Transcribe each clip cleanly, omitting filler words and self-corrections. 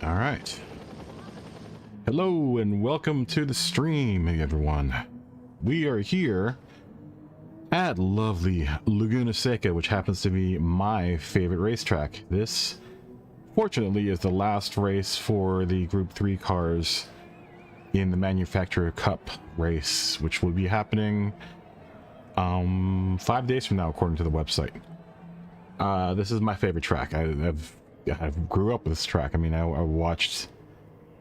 All right. Hello and welcome to the stream, everyone. We are here at lovely Laguna Seca, which happens to be my favorite racetrack. This, fortunately, is the last race for the Group 3 cars in the Manufacturer Cup race, which will be happening 5 days from now, according to the website. This is my favorite track. I grew up with this track. I mean, I watched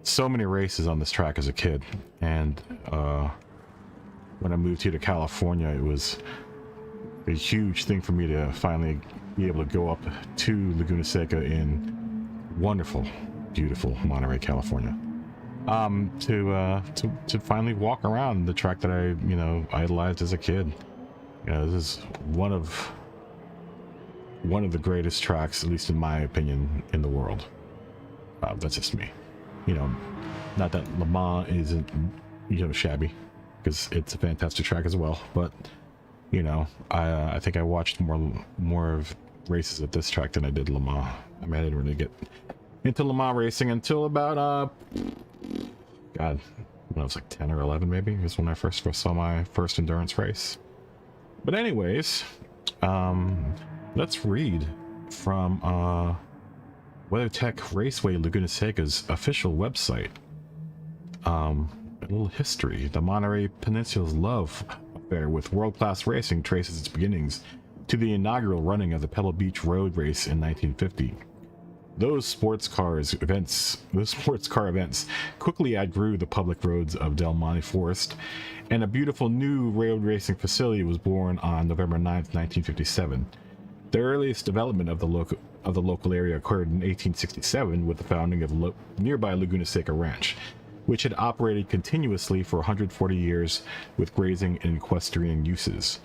so many races on this track as a kid, and when I moved here to California, it was a huge thing for me to finally be able to go up to Laguna Seca in wonderful, beautiful Monterey, California, to finally walk around the track that I, idolized as a kid. This is one of the greatest tracks, at least in my opinion, in the world. That's just me. Not that Le Mans isn't, shabby, because it's a fantastic track as well. But, I think I watched more of races at this track than I did Le Mans. I mean, I didn't really get into Le Mans racing until about, God, when I was like 10 or 11 maybe, is when I first saw my first endurance race. But anyways, let's read from WeatherTech Raceway Laguna Seca's official website. A little history. The Monterey Peninsula's love affair with world-class racing traces its beginnings to the inaugural running of the Pebble Beach Road Race in 1950. Those sports car events quickly outgrew the public roads of Del Monte Forest, and a beautiful new road racing facility was born on November 9th, 1957. The earliest development of the local area occurred in 1867 with the founding of nearby Laguna Seca Ranch, which had operated continuously for 140 years with grazing and equestrian uses.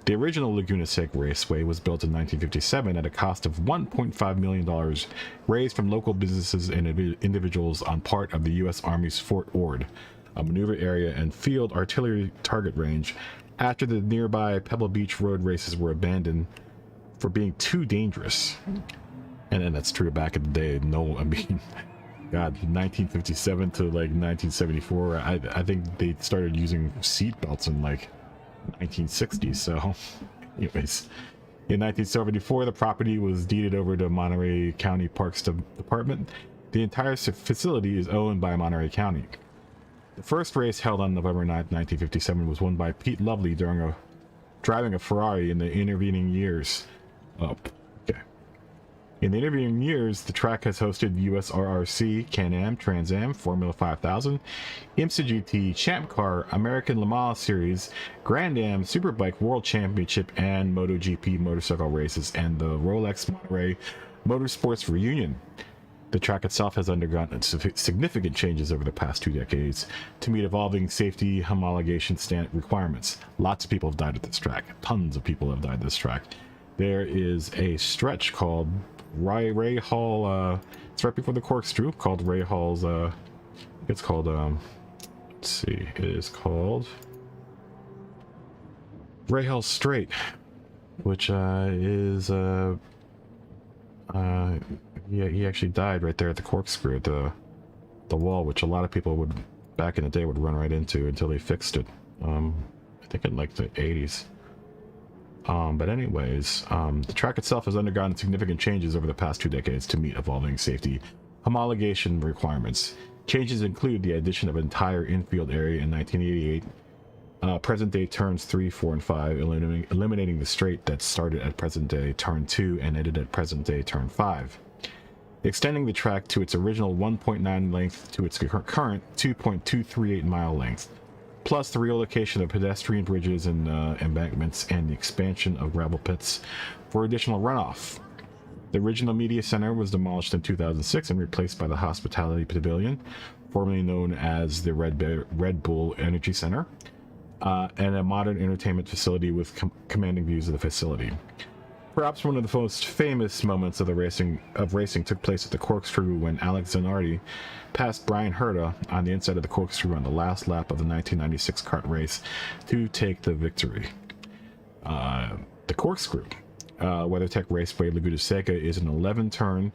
The original Laguna Seca Raceway was built in 1957 at a cost of $1.5 million, raised from local businesses and individuals on part of the U.S. Army's Fort Ord, a maneuver area and field artillery target range, after the nearby Pebble Beach Road races were abandoned for being too dangerous. And that's true back in the day. God, 1957 to like 1974, I think they started using seat belts in like 1960. So anyways, in 1974, the property was deeded over to Monterey County Parks Department. The entire facility is owned by Monterey County. The first race, held on November 9th, 1957, was won by Pete Lovely driving a Ferrari. In the intervening years, the track has hosted USRRC, Can-Am, Trans Am, Formula 5000, IMSA GT, Champ Car, American Le Mans Series, Grand Am, Superbike World Championship, and MotoGP motorcycle races, and the Rolex Monterey Motorsports Reunion. The track itself has undergone significant changes over the past 2 decades to meet evolving safety homologation standard requirements. Lots of people have died at this track. Tons of people have died at this track. There is a stretch called Ray Hall, it's right before the corkscrew, called Ray Hall's, it's called, let's see, it is called Ray Hall Straight, which is, he actually died right there at the corkscrew, at the wall, which a lot of people would, back in the day, would run right into until they fixed it, I think in like the 80s. But anyways, the track itself has undergone significant changes over the past 2 decades to meet evolving safety homologation requirements. Changes include the addition of an entire infield area in 1988, present-day turns 3, 4, and 5, eliminating the straight that started at present-day turn 2 and ended at present-day turn 5. Extending the track to its original 1.9 length to its current 2.238 mile length. Plus the relocation of pedestrian bridges and embankments, and the expansion of gravel pits for additional runoff. The original media center was demolished in 2006 and replaced by the Hospitality Pavilion, formerly known as the Red Bull Energy Center, and a modern entertainment facility with commanding views of the facility. Perhaps one of the most famous moments of racing took place at the corkscrew when Alex Zanardi passed Brian Herta on the inside of the corkscrew on the last lap of the 1996 kart race to take the victory. The corkscrew, WeatherTech Raceway Laguna Seca, is an 11-turn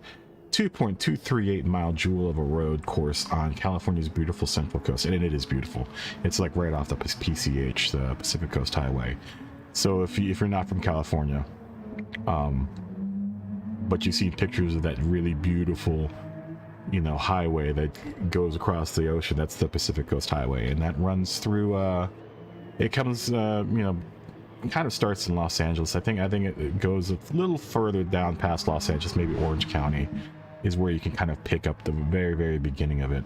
2.238 mile jewel of a road course on California's beautiful Central Coast, and it is beautiful. It's like right off the PCH, the Pacific Coast Highway. So if you're not from California, but you see pictures of that really beautiful, you know, highway that goes across the ocean, that's the Pacific Coast Highway, and that runs through. It comes, you know, it kind of starts in Los Angeles. I think it goes a little further down past Los Angeles, maybe Orange County, is where you can kind of pick up the very, very beginning of it.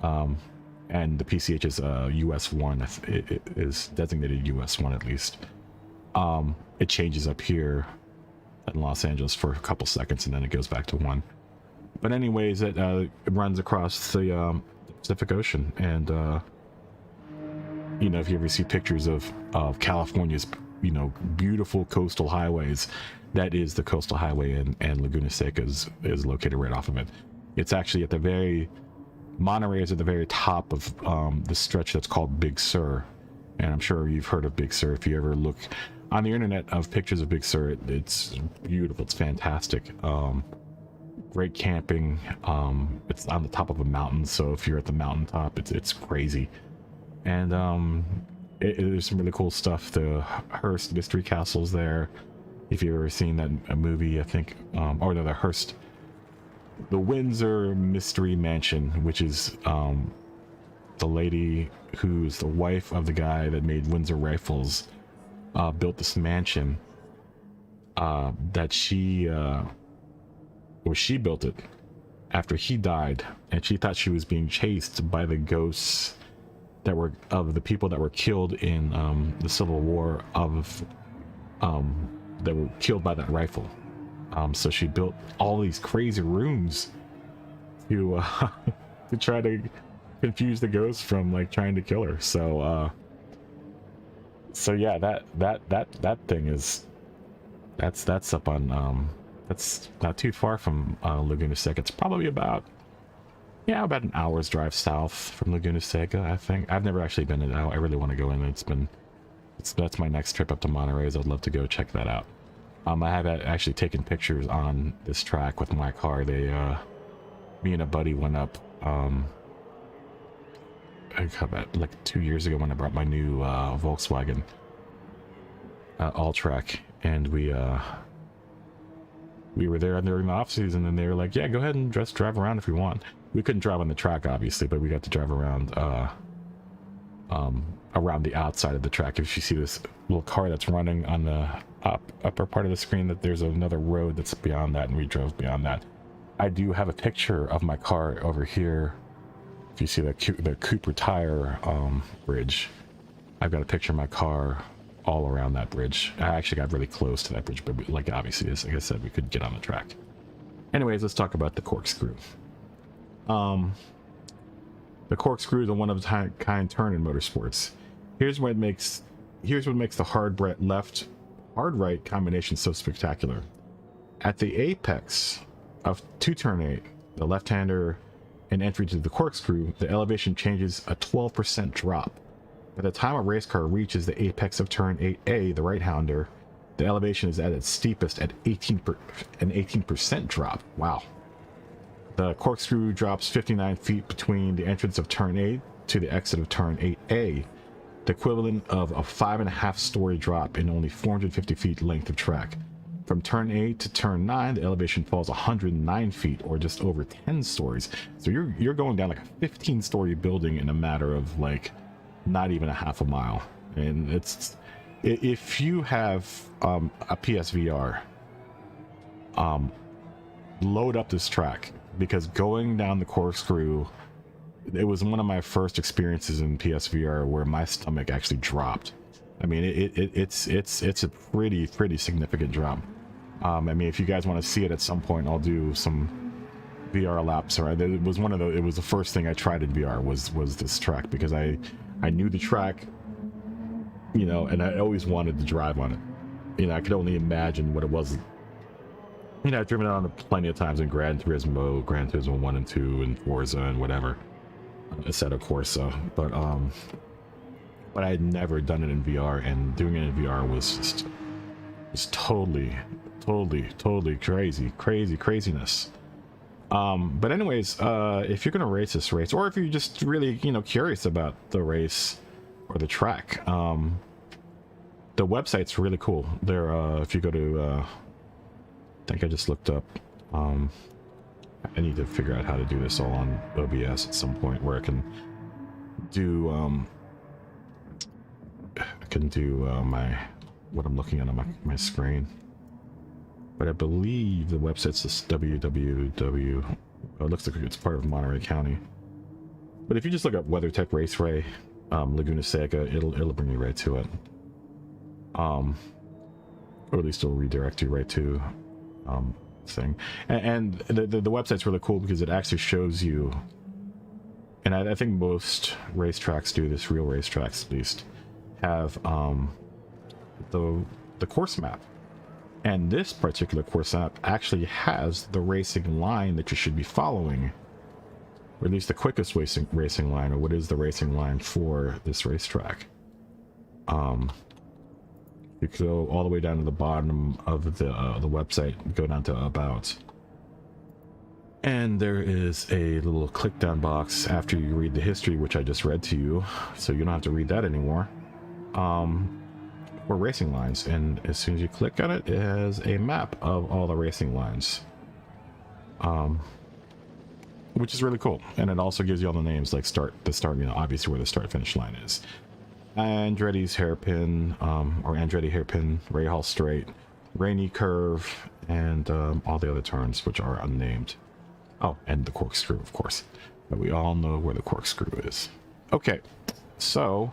And the PCH is US 1. It is designated US 1 at least. It changes up here in Los Angeles for a couple seconds, and then it goes back to 1. But anyways, it runs across the Pacific Ocean, and you know, if you ever see pictures of California's, you know, beautiful coastal highways, that is the coastal highway, and Laguna Seca is located right off of it. It's actually at the very, Monterey is at the very top of the stretch that's called Big Sur, and I'm sure you've heard of Big Sur. If you ever look on the internet of pictures of Big Sur, it's beautiful, it's fantastic. Great camping. It's on the top of a mountain, so if you're at the mountaintop, it's crazy. And there's some really cool stuff. The Hearst Mystery Castle's there. If you've ever seen that movie, I think, or no, the Windsor Mystery Mansion, which is the lady who's the wife of the guy that made Windsor rifles, built this mansion that she built it after he died, and she thought she was being chased by the ghosts that were of the people that were killed in the Civil War, that were killed by that rifle. So she built all these crazy rooms to to try to confuse the ghosts from like trying to kill her. So yeah, that thing is that's up on that's not too far from Laguna Seca. It's probably about an hour's drive south from Laguna Seca, I think. I've never actually been in it. I really want to go in. That's my next trip up to Monterey. I'd love to go check that out. I have actually taken pictures on this track with my car. Me and a buddy went up like 2 years ago when I brought my new Volkswagen All-Track, and we were there during the off season, and they were like, yeah, go ahead and just drive around if you want. We couldn't drive on the track, obviously, but we got to drive around around the outside of the track. If you see this little car that's running on the upper part of the screen, that there's another road that's beyond that, and we drove beyond that. I do have a picture of my car over here. If you see the Cooper Tire bridge, I've got a picture of my car all around that bridge. I actually got really close to that bridge, but like obviously, like I said, we could get on the track. Anyways, let's talk about the corkscrew. The corkscrew is a one-of-a-kind turn in motorsports. Here's what makes the hard right combination so spectacular. At the apex of two-turn 8, the left-hander and entry to the corkscrew, the elevation changes a 12% drop. By the time a race car reaches the apex of turn 8A, the right-hander, the elevation is at its steepest at an 18% drop. Wow. The corkscrew drops 59 feet between the entrance of turn 8 to the exit of turn 8A, the equivalent of a 5.5-story drop in only 450 feet length of track. From turn 8 to turn 9, the elevation falls 109 feet, or just over 10 stories. So you're going down like a 15-story building in a matter of like not even a half a mile. And it's, if you have a PSVR, load up this track, because going down the corkscrew, it was one of my first experiences in PSVR where my stomach actually dropped. I mean, it's a pretty significant drop. I mean, if you guys want to see it at some point, I'll do some VR laps. Or it was it was the first thing I tried in VR was this track, because I knew the track, you know, and I always wanted to drive on it. You know, I could only imagine what it was. You know, I've driven it on it plenty of times in Gran Turismo 1 and 2, and Forza and whatever, Assetto Corsa, but I had never done it in VR, and doing it in VR was totally craziness. But anyways, if you're gonna race this race, or if you're just really, you know, curious about the race or the track, the website's really cool. There, if you go to, I think I just looked up. I need to figure out how to do this all on OBS at some point, where I can do, my what I'm looking at on my screen. But I believe the website's this www. Oh, it looks like it's part of Monterey County. But if you just look up WeatherTech Raceway, Laguna Seca, it'll bring you right to it. Or at least it'll redirect you right to thing. And the website's really cool because it actually shows you. And I think most racetracks do this. Real racetracks, at least, have the course map. And this particular course map actually has the racing line that you should be following, or at least the quickest racing line, or what is the racing line for this racetrack. You go all the way down to the bottom of the website, go down to About, and there is a little click down box after you read the history, which I just read to you, so you don't have to read that anymore. Or racing lines, and as soon as you click on it, it has a map of all the racing lines, which is really cool. And it also gives you all the names, like the start, you know, obviously where the start finish line is. Andretti's hairpin, or Andretti hairpin, Ray Hall straight, Rainy curve, and all the other turns, which are unnamed. Oh, and the corkscrew, of course. But we all know where the corkscrew is. Okay, so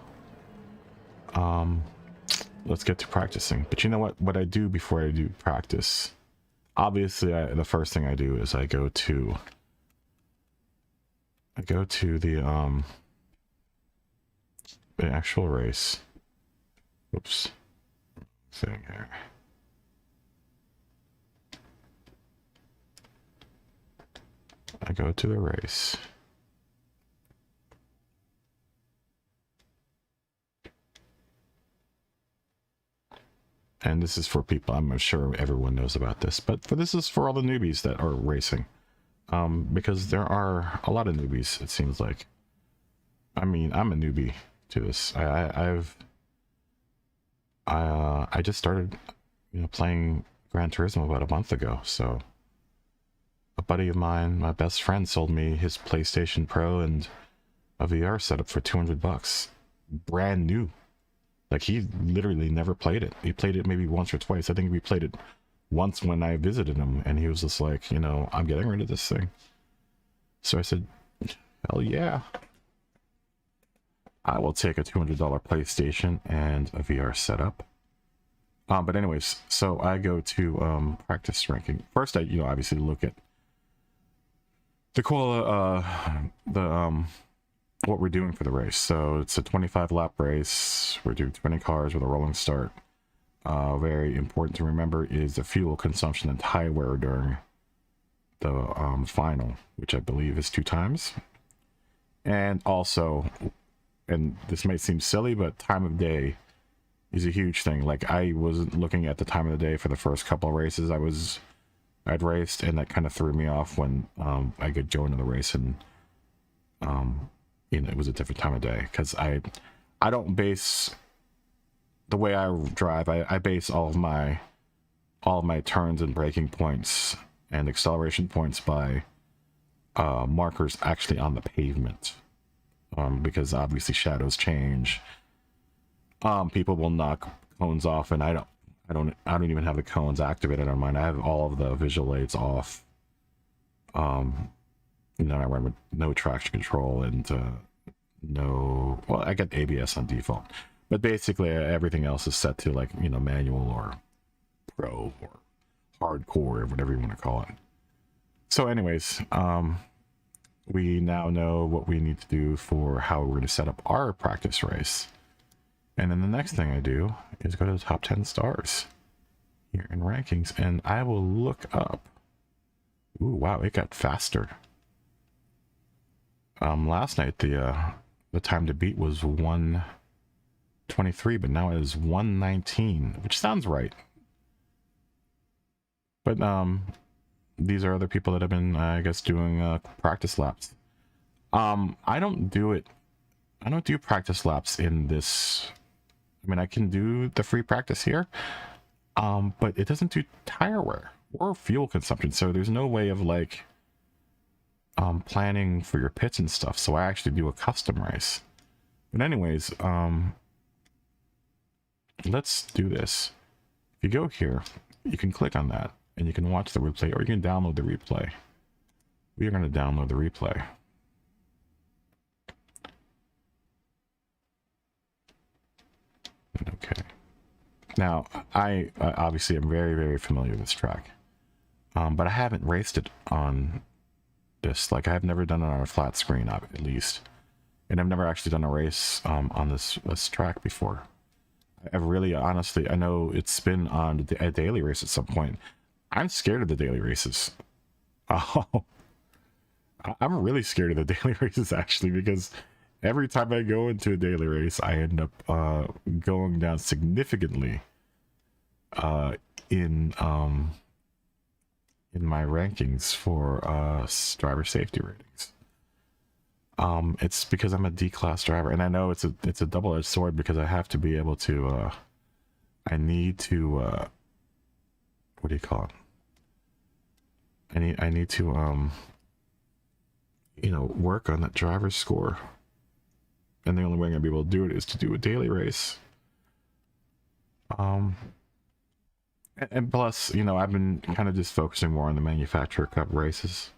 let's get to practicing. But you know what I do before I do practice? Obviously, the first thing I do is I go to the actual race. Oops. Thing here. I go to the race. And this is for people, I'm sure everyone knows about this, but this is for all the newbies that are racing. Because there are a lot of newbies, it seems like. I mean, I'm a newbie to this. I just started, you know, playing Gran Turismo about a month ago, so a buddy of mine, my best friend, sold me his PlayStation Pro and a VR setup for $200. Brand new. Like, he literally never played it. He played it maybe once or twice. I think we played it once when I visited him, and he was just like, you know, I'm getting rid of this thing. So I said, hell yeah. I will take a $200 PlayStation and a VR setup. But anyways, so I go to practice ranking. First, I, you know, obviously look at what we're doing for the race. So it's a 25 lap race. We're doing 20 cars with a rolling start. Very important to remember is the fuel consumption and tire wear during the final, which I believe is 2 times. And also, and this might seem silly, but time of day is a huge thing. Like, I wasn't looking at the time of the day for the first couple of races I'd raced, and that kind of threw me off when I could go into the race and you know, it was a different time of day, because I don't base the way I drive. I base all of my turns and braking points and acceleration points by markers actually on the pavement, because obviously shadows change. People will knock cones off, and I don't even have the cones activated on mine. I have all of the visual aids off. You know, I run with no traction control and well, I got ABS on default, but basically everything else is set to, like, you know, manual or pro or hardcore or whatever you want to call it. So anyways, we now know what we need to do for how we're going to set up our practice race. And then the next thing I do is go to the top 10 stars here in rankings, and I will look up. Ooh, wow, it got faster. Last night the time to beat was 1:23, but now it is 1:19, which sounds right. But these are other people that have been, I guess, doing practice laps. I don't do it. I don't do practice laps in this. I mean, I can do the free practice here, but it doesn't do tire wear or fuel consumption. So there's no way of like planning for your pits and stuff. So I actually do a custom race. But anyways, let's do this. If you go here, you can click on that and you can watch the replay, or you can download the replay. We are going to download the replay. Okay. Now, I obviously am very, very familiar with this track, but I haven't raced it on this. Like, I've never done it on a flat screen, at least, and I've never actually done a race on this track before. I've really, honestly, I know it's been on a daily race at some point. I'm scared of the daily races. Oh, I'm really scared of the daily races, actually, because every time I go into a daily race, I end up going down significantly in my rankings for driver safety ratings. It's because I'm a D-class driver, and I know it's a double-edged sword because I have to be able to. I need to. What do you call it? I need to you know, work on that driver's score. And the only way I'm gonna be able to do it is to do a daily race. And plus, you know, I've been kind of just focusing more on the manufacturer cup races.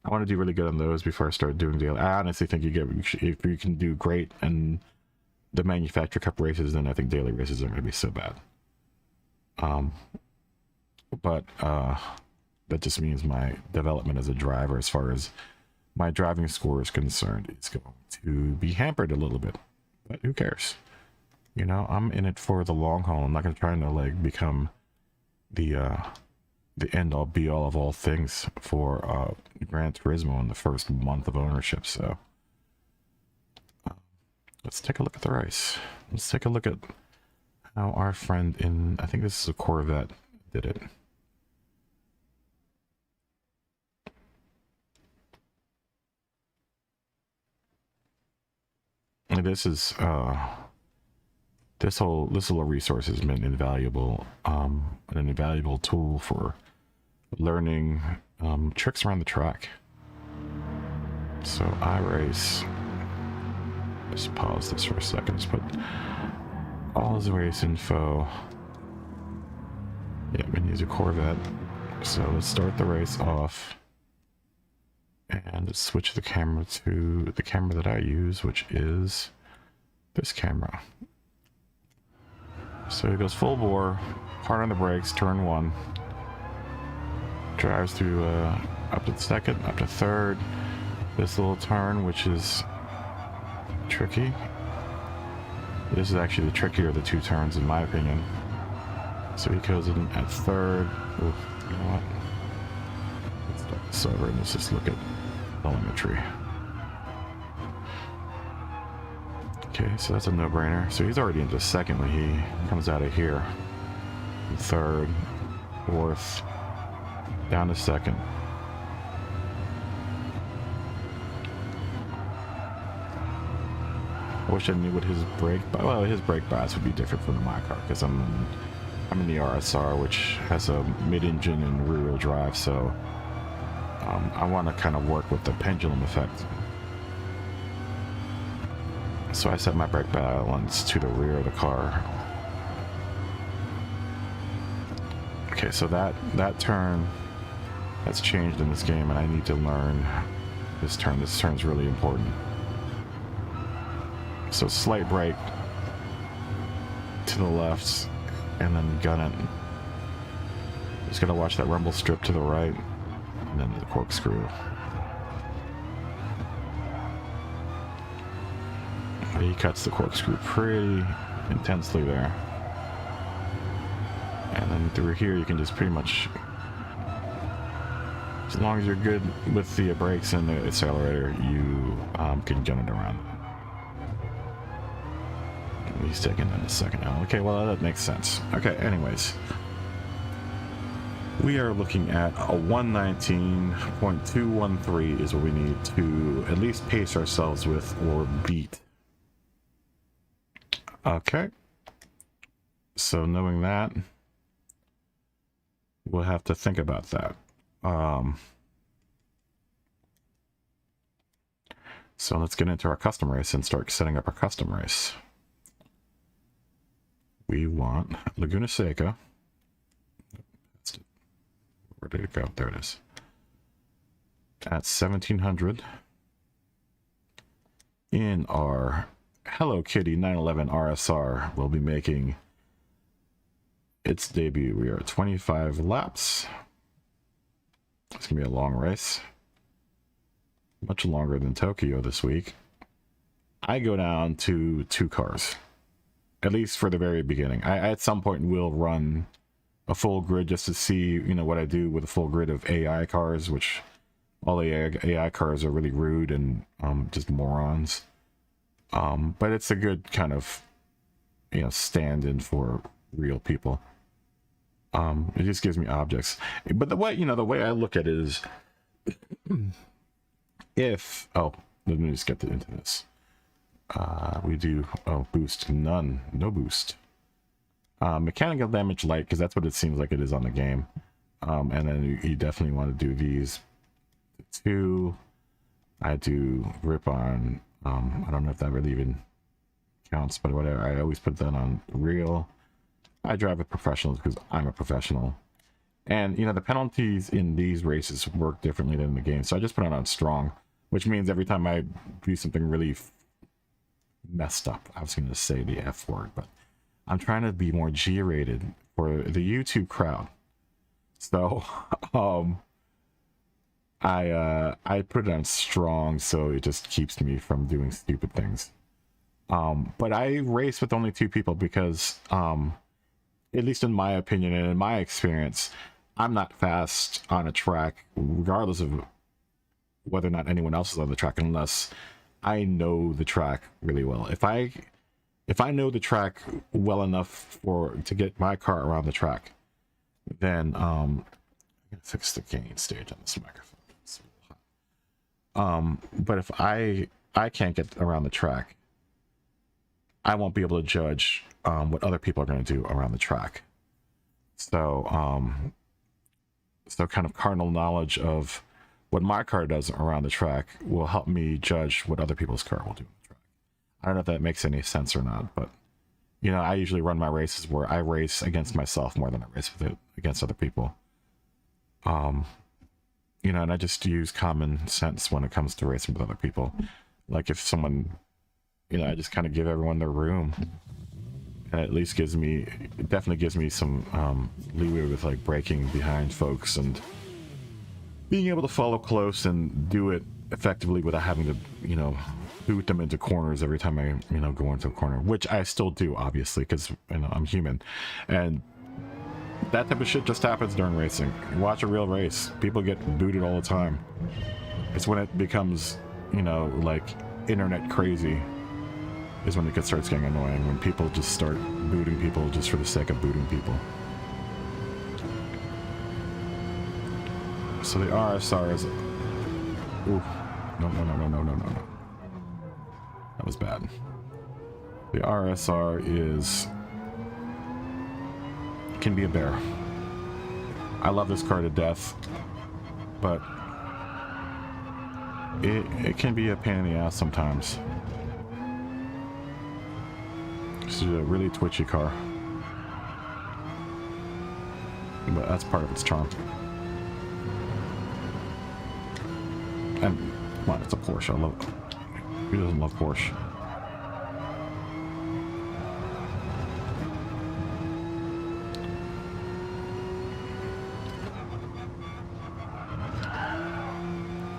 I want to do really good on those before I start doing daily. I honestly think if you can do great in the manufacturer cup races, then I think daily races aren't going to be so bad. But that just means my development as a driver, as far as my driving score is concerned, is going to be hampered a little bit. But who cares? You know, I'm in it for the long haul. I'm not going to try to like become the end all be all of all things for Gran Turismo in the first month of ownership. So let's take a look at the race. Let's take a look at how our friend in, I think this is a Corvette, did it. And this is this little resource has been invaluable, an invaluable tool for learning tricks around the track. So iRace, just pause this for a second, just put all his race info. Yeah, I'm gonna use a Corvette. So let's start the race off and let's switch the camera to the camera that I use, which is this camera. So he goes full bore, hard on the brakes, turn one. Drives through up to second, up to third. This little turn, which is tricky. This is actually the trickier of the two turns, in my opinion. So he goes in at third. Ooh, you know what? Let's start this over and let's just look at telemetry. Okay, so that's a no-brainer. So he's already into second when he comes out of here. Third, fourth, down to second. I wish I knew what his brake, well, his brake bias would be different from my car because I'm in the RSR, which has a mid-engine and rear-wheel drive, so I want to kind of work with the pendulum effect. So I set my brake balance to the rear of the car. Okay, so that turn, that's changed in this game, and I need to learn this turn. This turn's really important. So slight brake to the left, and then gun it. Just gotta watch that rumble strip to the right, and then the corkscrew. He cuts the corkscrew pretty intensely there. And then through here you can just pretty much, as long as you're good with the brakes and the accelerator, you can gun it around. He's taking in a second now. Okay, well that makes sense. Okay, anyways. We are looking at a 119.213 is what we need to at least pace ourselves with or beat. Okay. So knowing that, we'll have to think about that. So let's get into our custom race and start setting up our custom race. We want Laguna Seca. Where did it go? There it is. At 1700. In our Hello Kitty 911 RSR, we'll be making its debut. We are at 25 laps. It's gonna be a long race. Much longer than Tokyo this week. I go down to 2 cars. At least for the very beginning. I at some point will run a full grid just to see, you know, what I do with a full grid of AI cars, which all the AI cars are really rude and just morons. But it's a good kind of, you know, stand-in for real people. It just gives me objects. But the way, you know, the way I look at it is, if, oh, let me just get into this. We do, oh, boost, none, no boost. Mechanical damage light, because that's what it seems like it is on the game. And then you definitely want to do these 2. I do grip on, I don't know if that really even counts, but whatever. I always put that on real. I drive with professionals because I'm a professional. And, you know, the penalties in these races work differently than in the game. So I just put it on strong, which means every time I do something really messed up, I was going to say the F word, but I'm trying to be more G-rated for the YouTube crowd. So, I put it on strong so it just keeps me from doing stupid things. But I race with only 2 people because, at least in my opinion and in my experience, I'm not fast on a track, regardless of whether or not anyone else is on the track, unless I know the track really well. If I know the track well enough to get my car around the track, then I'm gonna fix the gain stage on this microphone. But if I can't get around the track, I won't be able to judge what other people are going to do around the track. So so kind of carnal knowledge of what my car does around the track will help me judge what other people's car will do on the track. I don't know if that makes any sense or not, but, you know, I usually run my races where I race against myself more than I race with it against other people. You know, and I just use common sense when it comes to racing with other people. Like if someone, you know, I just kind of give everyone their room. And at least it definitely gives me some leeway with like braking behind folks and being able to follow close and do it effectively without having to, you know, boot them into corners every time I, you know, go into a corner, which I still do, obviously, because, you know, I'm human. And that type of shit just happens during racing. Watch a real race. People get booted all the time. It's when it becomes, you know, like internet crazy is when it starts getting annoying, when people just start booting people just for the sake of booting people. So the RSR is... Ooh. No. That was bad. The RSR can be a bear. I love this car to death, but it can be a pain in the ass sometimes. This is a really twitchy car, but that's part of its charm. And come on, it's a Porsche. I love it. Who doesn't love Porsche?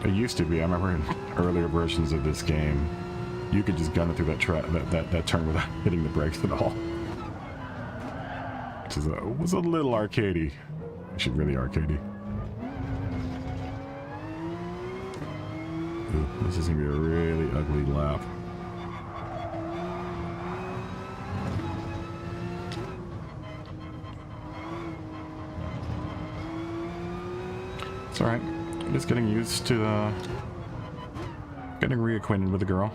It used to be, I remember in earlier versions of this game, you could just gun it through that turn without hitting the brakes at all. Which was a little arcadey. Actually, really arcadey. Ooh, this is gonna be a really ugly lap. It's alright. Just getting used to getting reacquainted with the girl.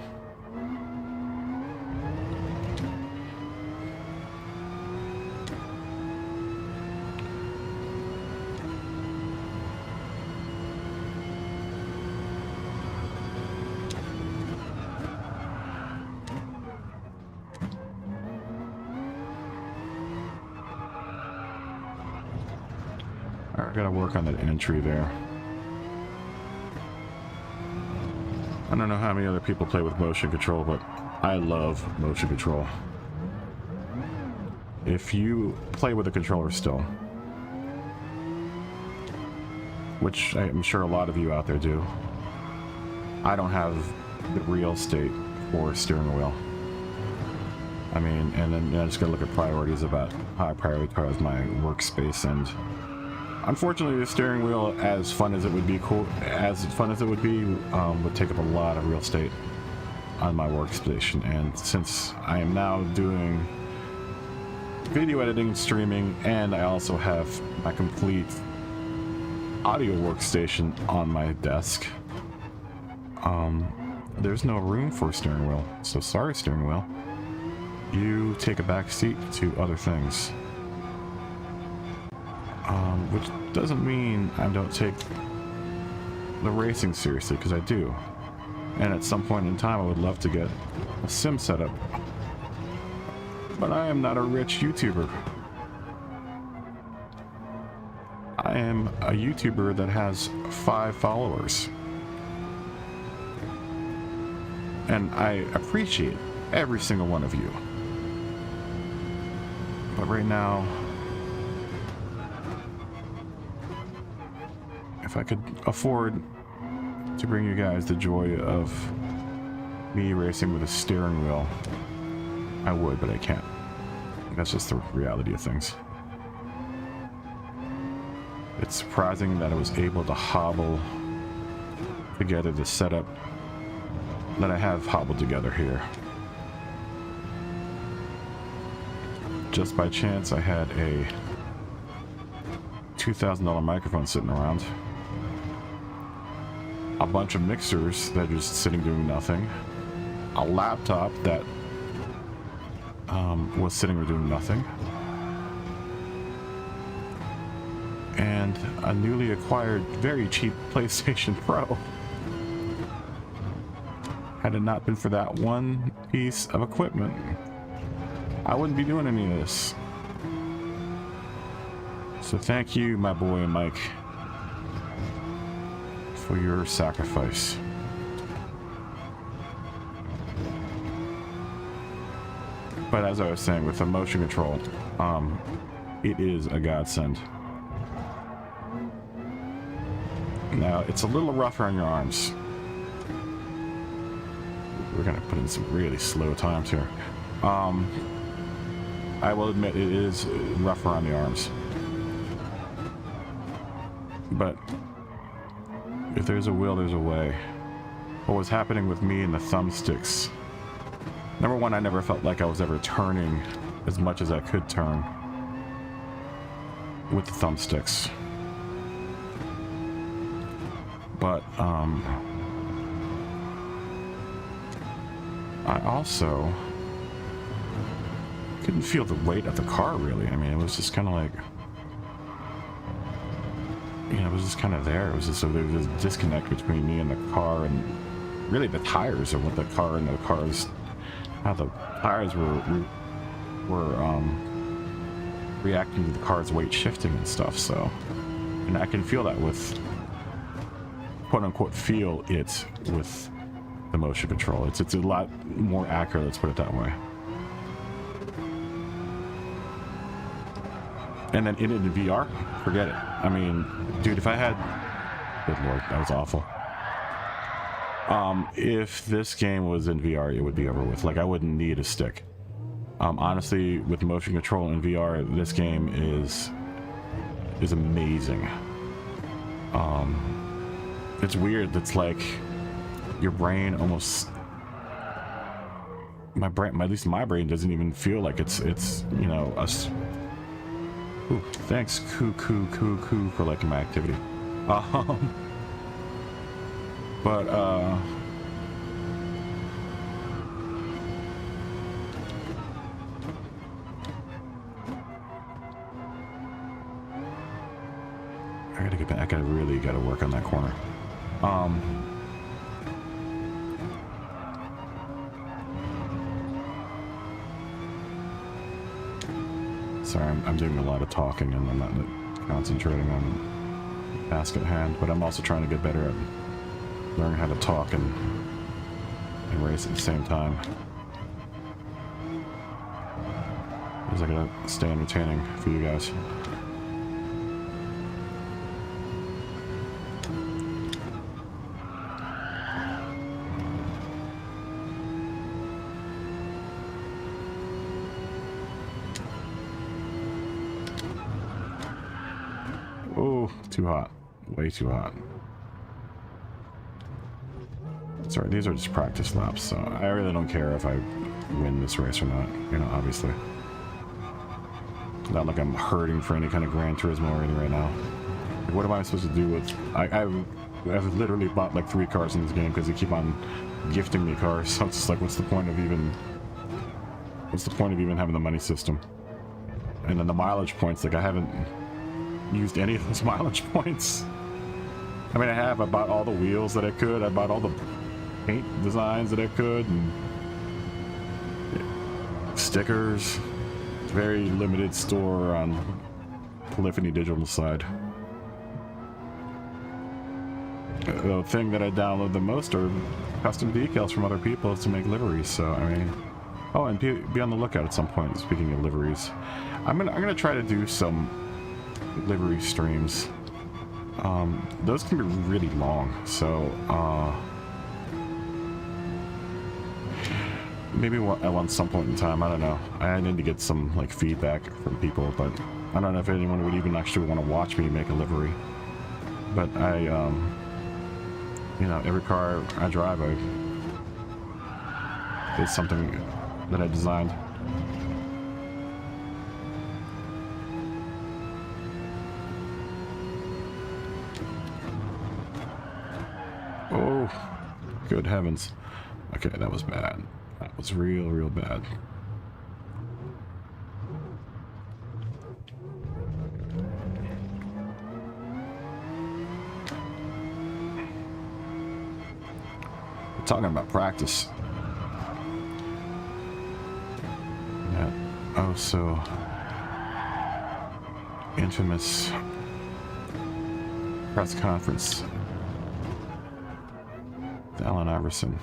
I gotta work on that entry there. I don't know how many other people play with motion control, but I love motion control. If you play with a controller still, which I'm sure a lot of you out there do, I don't have the real estate for a steering wheel. I mean, and then I just gotta look at priorities about how I prioritize my workspace, and unfortunately, the steering wheel, as fun as it would be, would take up a lot of real estate on my workstation. And since I am now doing video editing, streaming, and I also have my complete audio workstation on my desk, there's no room for a steering wheel. So sorry, steering wheel. You take a back seat to other things. Which doesn't mean I don't take the racing seriously, because I do. And at some point in time, I would love to get a sim setup. But I am not a rich YouTuber. I am a YouTuber that has 5 followers. And I appreciate every single one of you. But right now, if I could afford to bring you guys the joy of me racing with a steering wheel, I would, but I can't. That's just the reality of things. It's surprising that I was able to hobble together the setup that I have hobbled together here. Just by chance, I had a $2,000 microphone sitting around, a bunch of mixers that are just sitting doing nothing, a laptop that was sitting doing nothing, and a newly acquired, very cheap PlayStation Pro. Had it not been for that one piece of equipment, I wouldn't be doing any of this. So thank you, my boy Mike, for your sacrifice. But as I was saying, with the motion control, it is a godsend. Now, it's a little rougher on your arms. We're gonna put in some really slow times here. I will admit it is rougher on the arms. But if there's a will, there's a way. What was happening with me and the thumbsticks? Number one, I never felt like I was ever turning as much as I could turn with the thumbsticks. But I also couldn't feel the weight of the car, really. I mean, it was just kind of like, you know, it was just kind of there. It was just, so there was a disconnect between me and the car, and really the tires, or what the car and the cars, how the tires were reacting to the car's weight shifting and stuff. So, and I can feel that with, quote unquote, feel it with the motion control. It's a lot more accurate, let's put it that way. And then in VR, forget it. I mean, dude, if I had, good lord, that was awful. If this game was in VR, it would be over with. Like, I wouldn't need a stick. Honestly, with motion control in VR, this game is amazing. It's weird. It's like your brain almost, my brain, at least my brain, doesn't even feel like it's you know, us. Ooh, thanks, Coo, for liking my activity. Um, but I gotta get back. I really gotta work on that corner. Sorry, I'm doing a lot of talking and I'm not concentrating on the task at hand, but I'm also trying to get better at learning how to talk and race at the same time. Because I gotta stay entertaining for you guys. Oh, too hot. Way too hot. Sorry, these are just practice laps, so I really don't care if I win this race or not, you know, obviously. Not like I'm hurting for any kind of Gran Turismo or anything right now. Like, what am I supposed to do with... I've literally bought like 3 cars in this game because they keep on gifting me cars, so it's just like, what's the point of even having the money system? And then the mileage points, like I haven't used any of those mileage points. I mean, I bought all the wheels that I could, I bought all the paint designs that I could, and stickers. Very limited store on Polyphony Digital side. The thing that I download the most are custom decals from other people to make liveries, so I mean... Oh, and be on the lookout at some point, speaking of liveries. I'm gonna try to do some livery streams. Those can be really long, so maybe at some point in time, I don't know. I need to get some like feedback from people, but I don't know if anyone would even actually want to watch me make a livery. But I, you know, every car I drive, it's something that I designed. Oh, good heavens. Okay, that was bad. That was real bad. We're talking about practice. That oh so infamous press conference. Allen Iverson,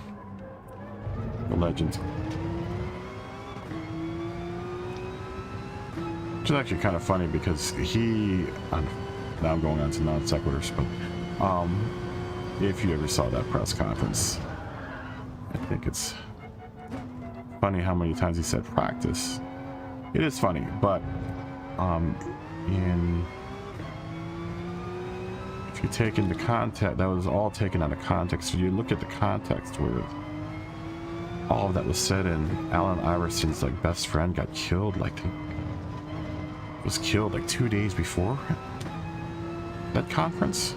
the legend. Which is actually kind of funny because now I'm going on to non sequiturs, but if you ever saw that press conference, I think it's funny how many times he said practice. It is funny, but if you take into context, that was all taken out of context. So you look at the context where all of that was said, and Allen Iverson's like best friend got killed, was killed like 2 days before that conference,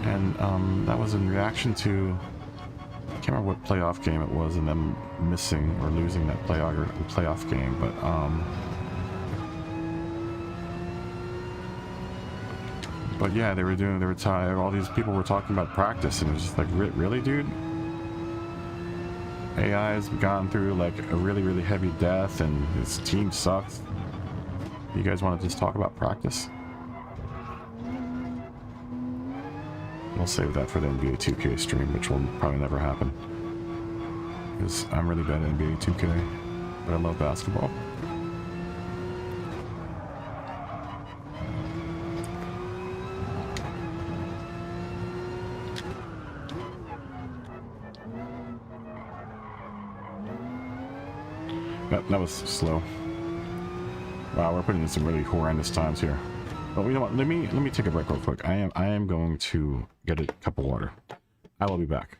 and that was in reaction to, I can't remember what playoff game it was, and them missing or losing that playoff game, but yeah, they were tired. All these people were talking about practice, and it was just like, really, dude? AI has gone through like a really heavy death, and his team sucks. You guys want to just talk about practice? We'll save that for the NBA 2K stream, which will probably never happen. Because I'm really bad at NBA 2K, but I love basketball. That was slow. Wow, we're putting in some really horrendous times here. But you know what? Let me take a break real quick. I am going to get a cup of water. I will be back.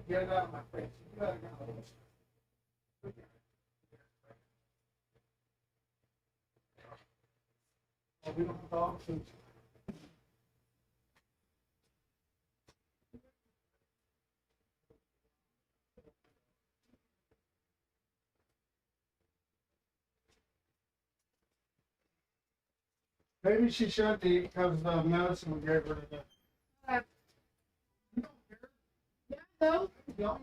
Get out of my face. You gotta go. We don't talk to. Maybe she should be because the medicine we gave her today. Yeah, though. Yeah.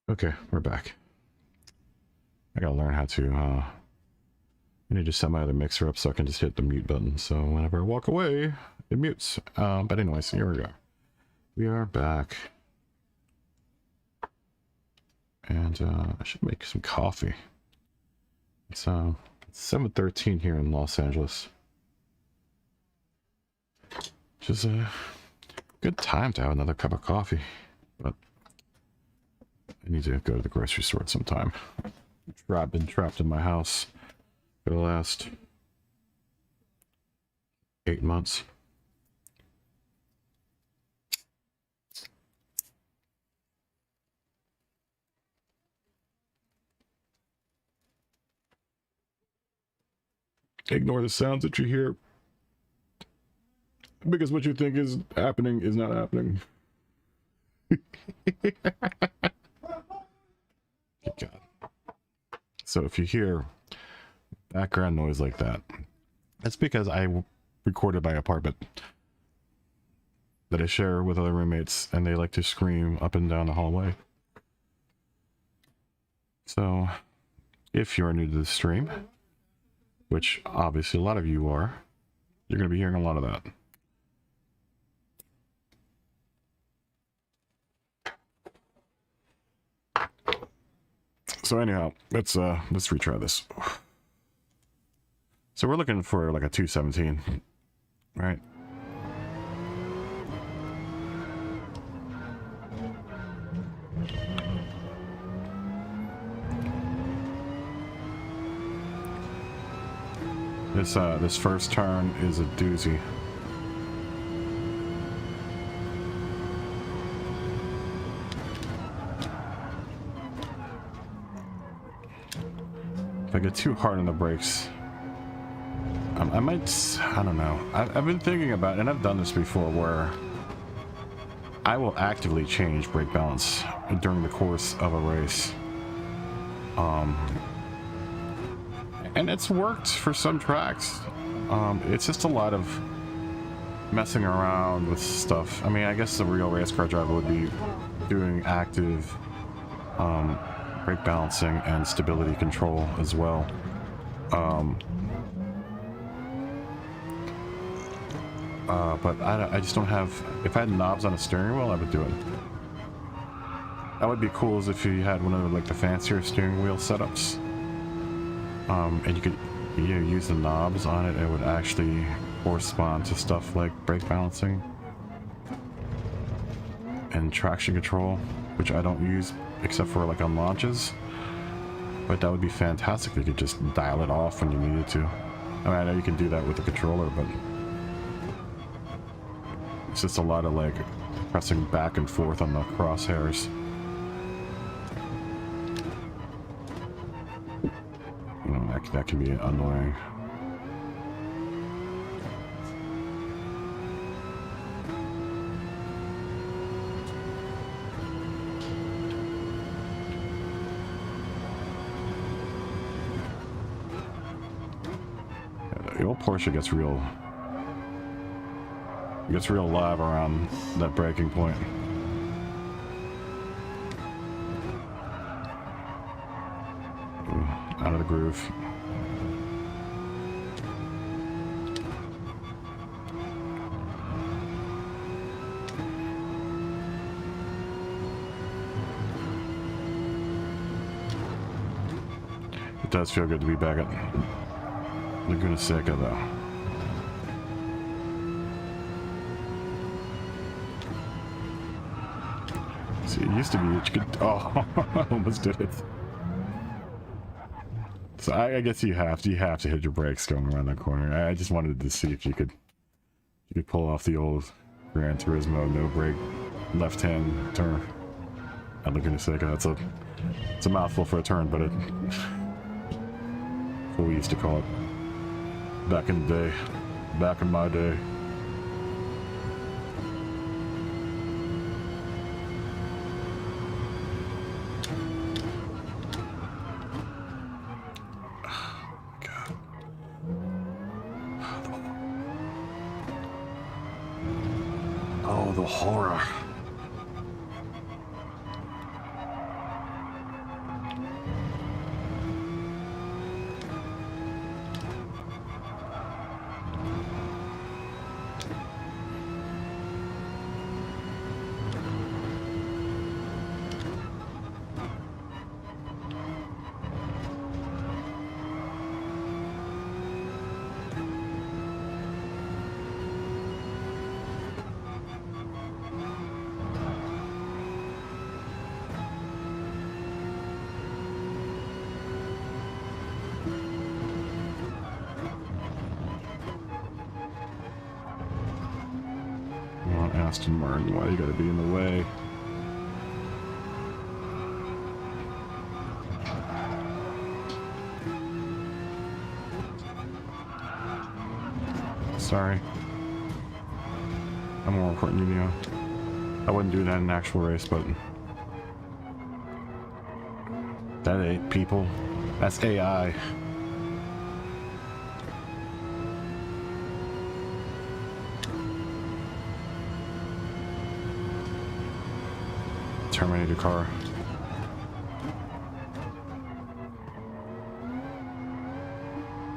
Okay, we're back. I gotta learn how to, I need to set my other mixer up so I can just hit the mute button. So whenever I walk away, it mutes. But anyways, here we go. We are back. And I should make some coffee. It's 7:13 here in Los Angeles. Which is a good time to have another cup of coffee. But I need to go to the grocery store at some time. I've been trapped in my house for the last 8 months. Ignore the sounds that you hear, because what you think is happening is not happening. God. So if you hear background noise like that, that's because I recorded my apartment that I share with other roommates, and they like to scream up and down the hallway. So if you're new to the stream, which obviously a lot of you are, you're going to be hearing a lot of that. So anyhow, let's retry this. So we're looking for like a 217, right? This first turn is a doozy. If I get too hard on the brakes, I might, I don't know. I've been thinking about it, and I've done this before, where I will actively change brake balance during the course of a race. And it's worked for some tracks. It's just a lot of messing around with stuff. I mean, I guess the real race car driver would be doing active brake balancing and stability control as well. But I just don't have. If I had knobs on a steering wheel, I would do it. That would be cool is if you had one of like the fancier steering wheel setups. And you could use the knobs on it. It would actually correspond to stuff like brake balancing and traction control, which I don't use except for like on launches. But that would be fantastic if you could just dial it off when you needed to. I mean, I know you can do that with the controller, but it's just a lot of like pressing back and forth on the crosshairs. You know, that can be annoying. The old Porsche gets real live around that braking point. Ooh, out of the groove. It does feel good to be back at Laguna Seca, though. See, it used to be that you could. Oh, I almost did it. So I guess you have to hit your brakes going around that corner. I just wanted to see if you could pull off the old Gran Turismo no brake left hand turn at Laguna Seca. It's a mouthful for a turn, but that's what we used to call it. Back in the day, back in my day. God. Oh, the horror. Aston Martin, why you gotta be in the way? Sorry. I'm more important than you. I wouldn't do that in an actual race, but that ain't people. That's AI. Terminator car.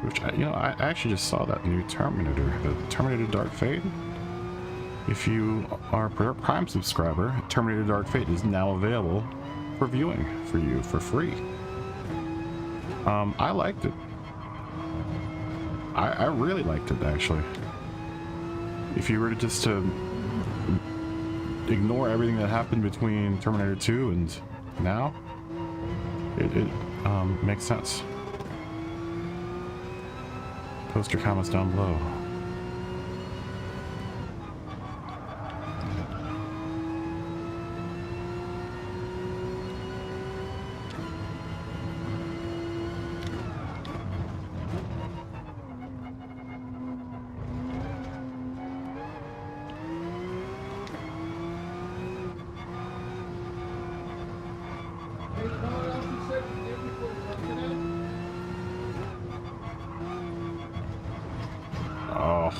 Which, I actually just saw that new Terminator, the Terminator Dark Fate. If you are a Prime subscriber, Terminator Dark Fate is now available for viewing for you for free. I liked it. I really liked it, actually. If you were to just ignore everything that happened between Terminator 2 and now, it makes sense. Post your comments down below. Oh.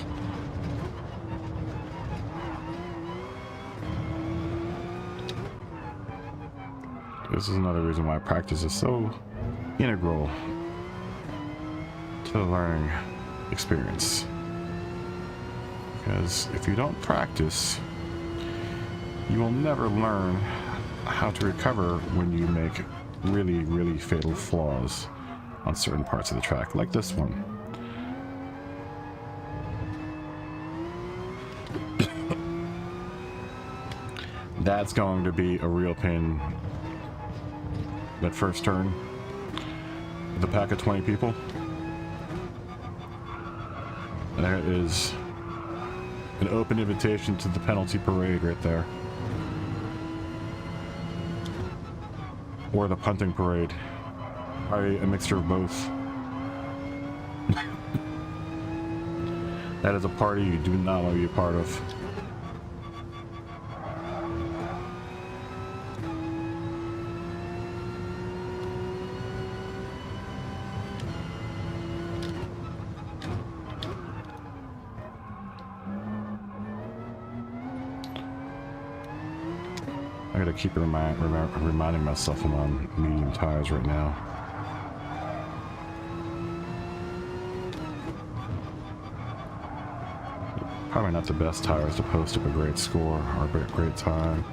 This is another reason why practice is so integral to the learning experience. Because if you don't practice, you will never learn how to recover when you make really, really fatal flaws on certain parts of the track, like this one. That's going to be a real pain. That first turn with a pack of 20 people. There is an open invitation to the penalty parade right there. Or the punting parade. Probably a mixture of both. That is a party you do not want to be a part of. I gotta keep reminding myself I'm on medium tires right now. Probably not the best tires to post up a great score or a great time.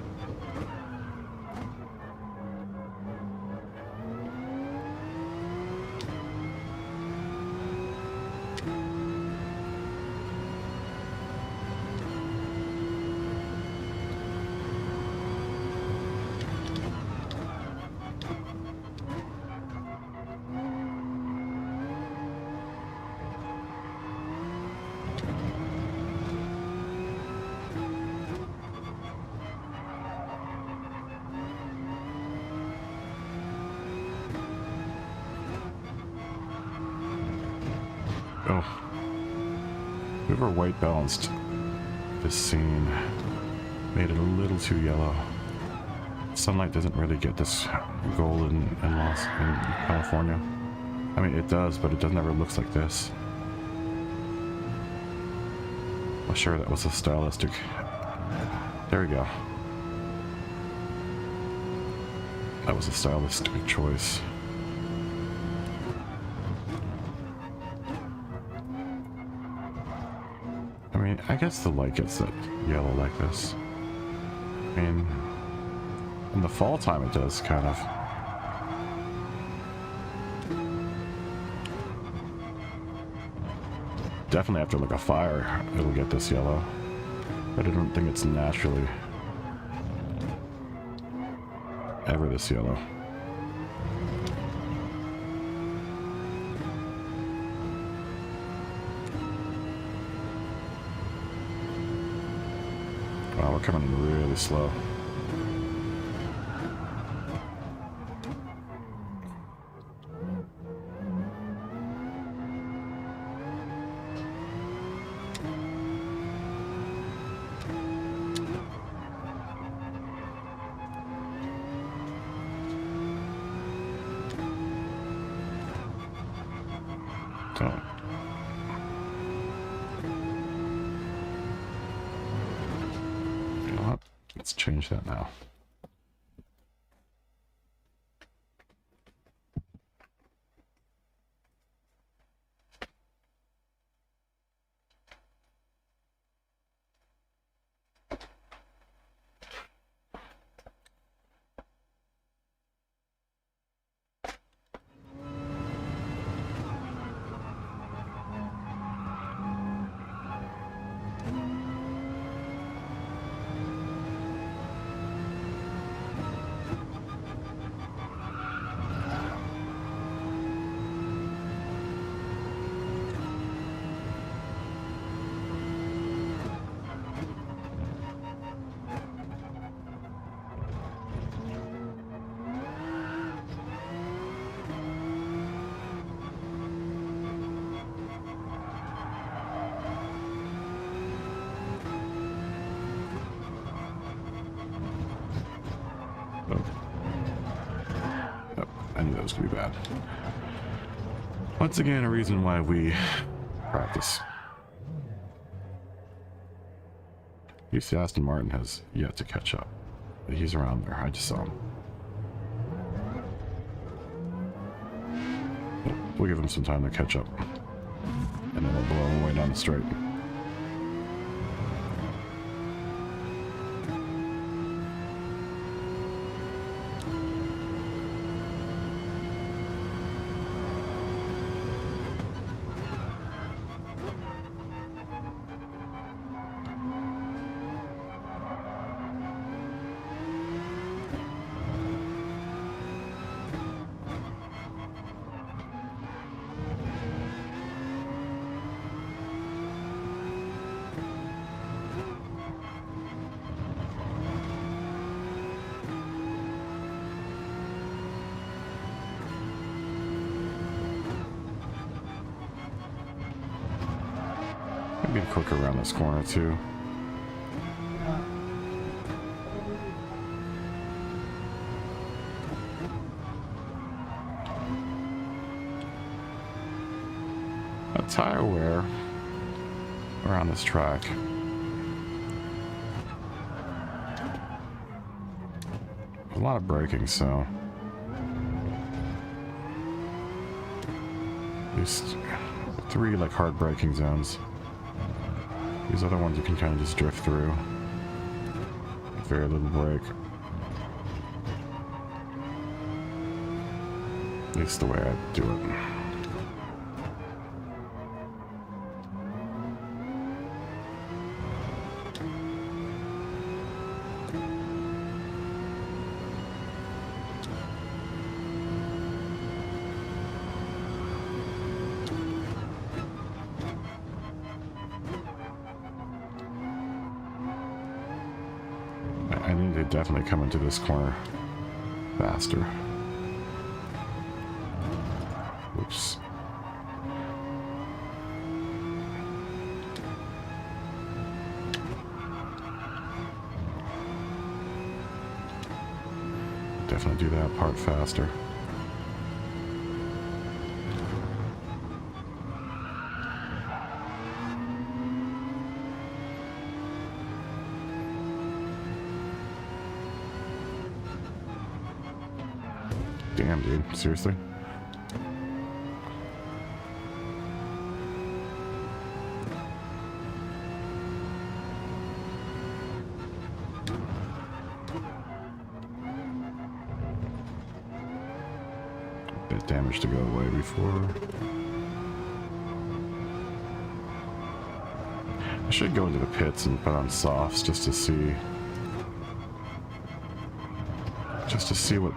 Oh, whoever white balanced this scene made it a little too yellow. Sunlight doesn't really get this golden in California. I mean, it does, but it never looks like this. Well, sure, that was a stylistic. There we go. That was a stylistic choice. I guess the light gets that yellow like this. I mean, in the fall time it does, kind of. Definitely after like a fire, it'll get this yellow. But I don't think it's naturally ever this yellow. Wow, we're coming in really slow. So. Let's change that now. I knew that was going to be bad. Once again, a reason why we practice. You see, Aston Martin has yet to catch up. He's around there. I just saw him. We'll give him some time to catch up. And then we'll blow him way down the straight. Might be quicker around this corner too. A tire wear around this track. A lot of braking, so at least 3 like hard braking zones. These other ones you can kind of just drift through. Very little brake. At least the way I do it. I need to definitely come into this corner faster. Oops. Definitely do that part faster. Damn, dude. Seriously? Bit damage to go away before. I should go into the pits and put on softs just to see. Just to see what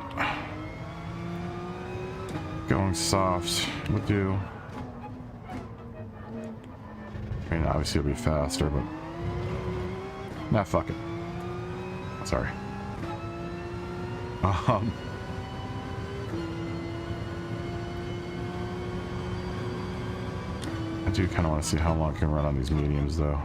going soft would do. I mean, obviously it'll be faster, but nah, fuck it. Sorry. I do kind of want to see how long I can run on these mediums, though.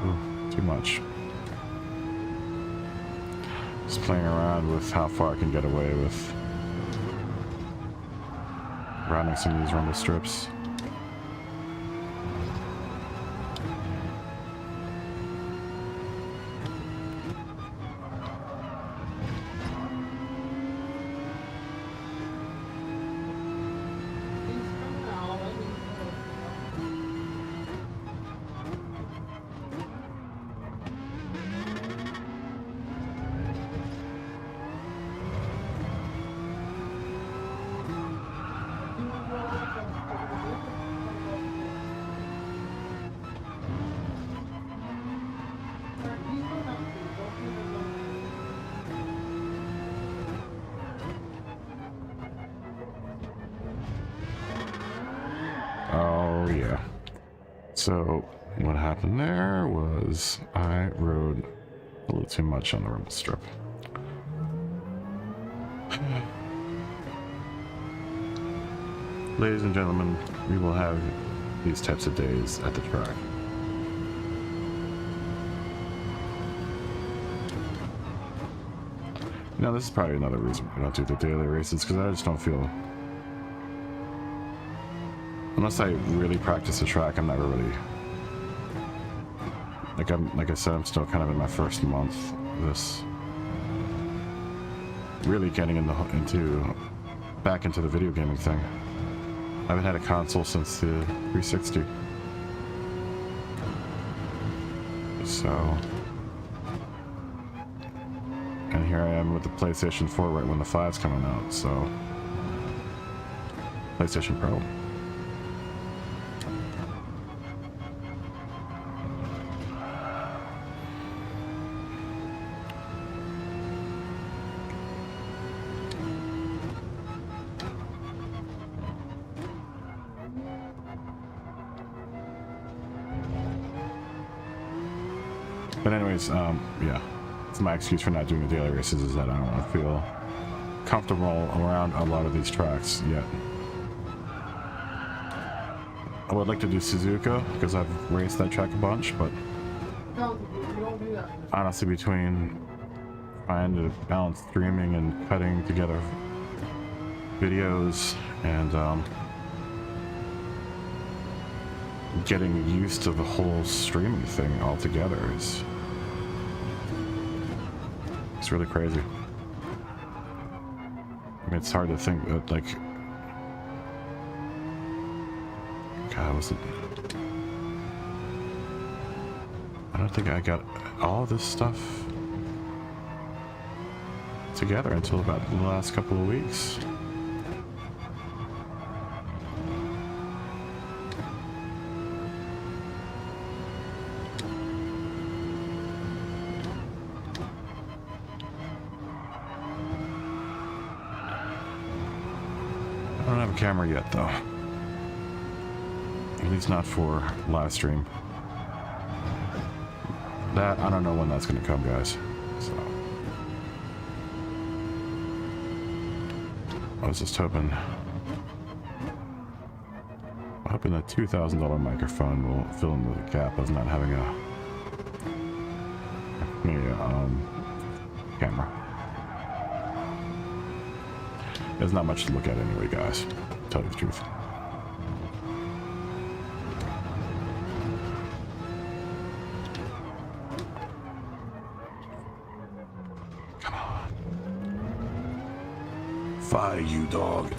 Ooh, too much. Just playing around with how far I can get away with rounding some of these rumble strips. Oh yeah. So what happened there was I rode a little too much on the rumble strip. Ladies and gentlemen, we will have these types of days at the track. Now this is probably another reason why I don't do the daily races, because I just don't feel... Unless I really practice the track, I'm never really... Like I said, I'm still kind of in my first month of this. Really getting back into the video gaming thing. I haven't had a console since the 360. So... And here I am with the PlayStation 4 right when the 5's coming out, so... PlayStation Pro. anyways, yeah, it's my excuse for not doing the daily races is that I don't want to feel comfortable around a lot of these tracks yet. I would like to do Suzuka because I've raced that track a bunch, but No, you don't do that. honestly, between trying to balance streaming and cutting together videos and getting used to the whole streaming thing altogether is it's really crazy. I mean, it's hard to think that, like, God, was it? I don't think I got all this stuff together until about the last couple of weeks. I don't have a camera yet, though. At least not for live stream. That, I don't know when that's gonna come, guys. So I was just hoping that $2,000 microphone will fill in the gap of not having a camera. There's not much to look at anyway, guys. To tell you the truth. Come on. Fire you, dog.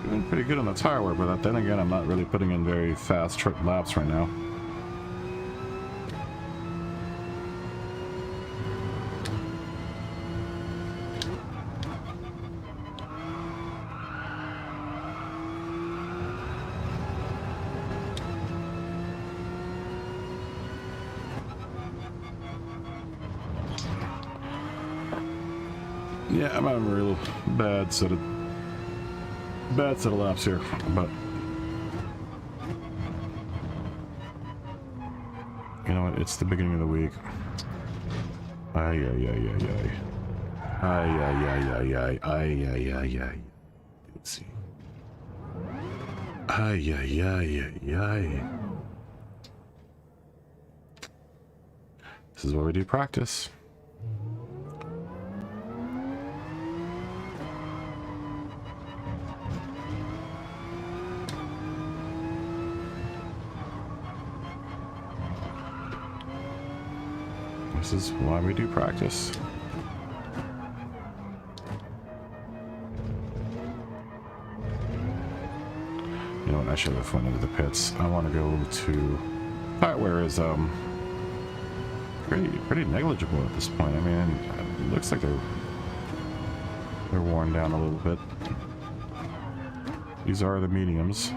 Doing pretty good on the tire wear, but then again, I'm not really putting in very fast trip laps right now. Yeah, I'm having a real bad set of laps here, but you know what? It's the beginning of the week. Ay ay ay ay ay. Ay ay ay ay ay ay ay ay ay. Let's see. Ay ay ay ay ay. This is where we do practice. This is why we do practice. You know what? I should have went into the pits. I want to go to tire wear is pretty negligible at this point. I mean, it looks like they're worn down a little bit. These are the mediums.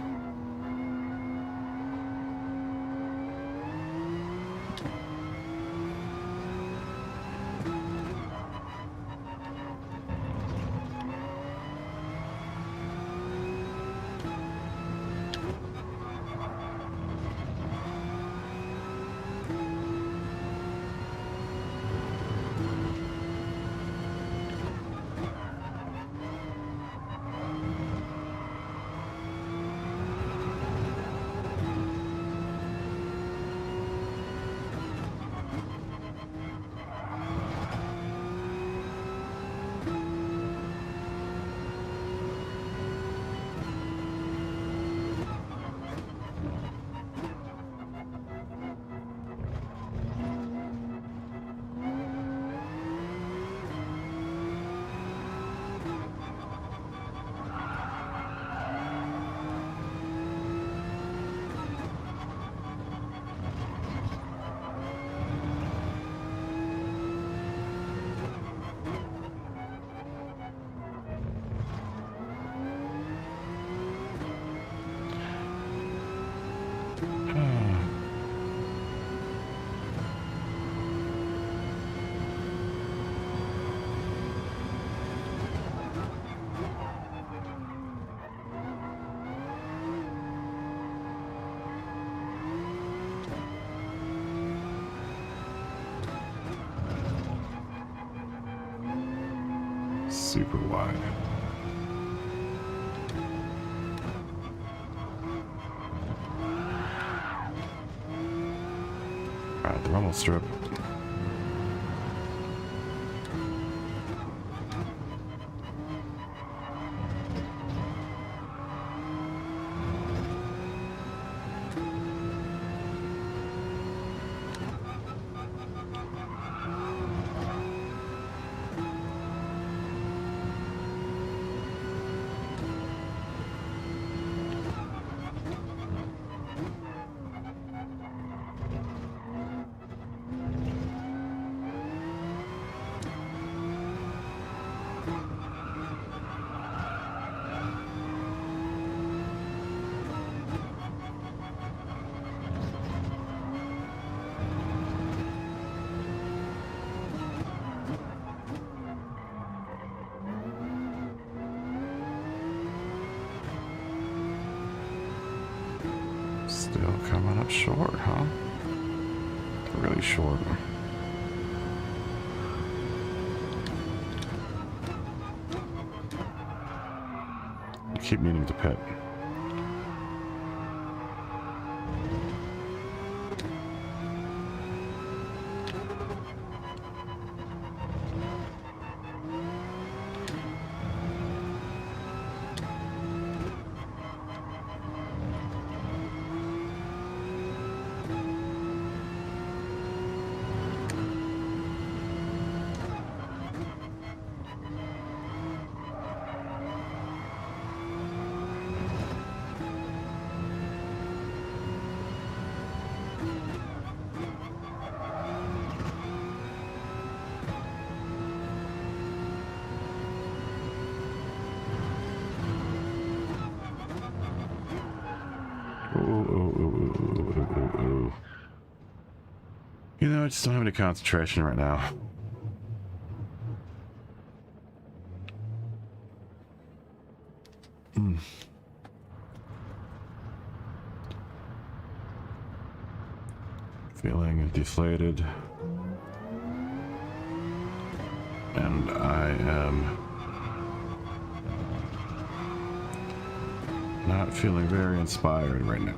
super wide. Alright, the rumble strip. Still coming up short, huh? Really short. I keep meaning to pit. Ooh. You know, I just don't have any concentration right now. Feeling deflated. And I am not feeling very inspired right now.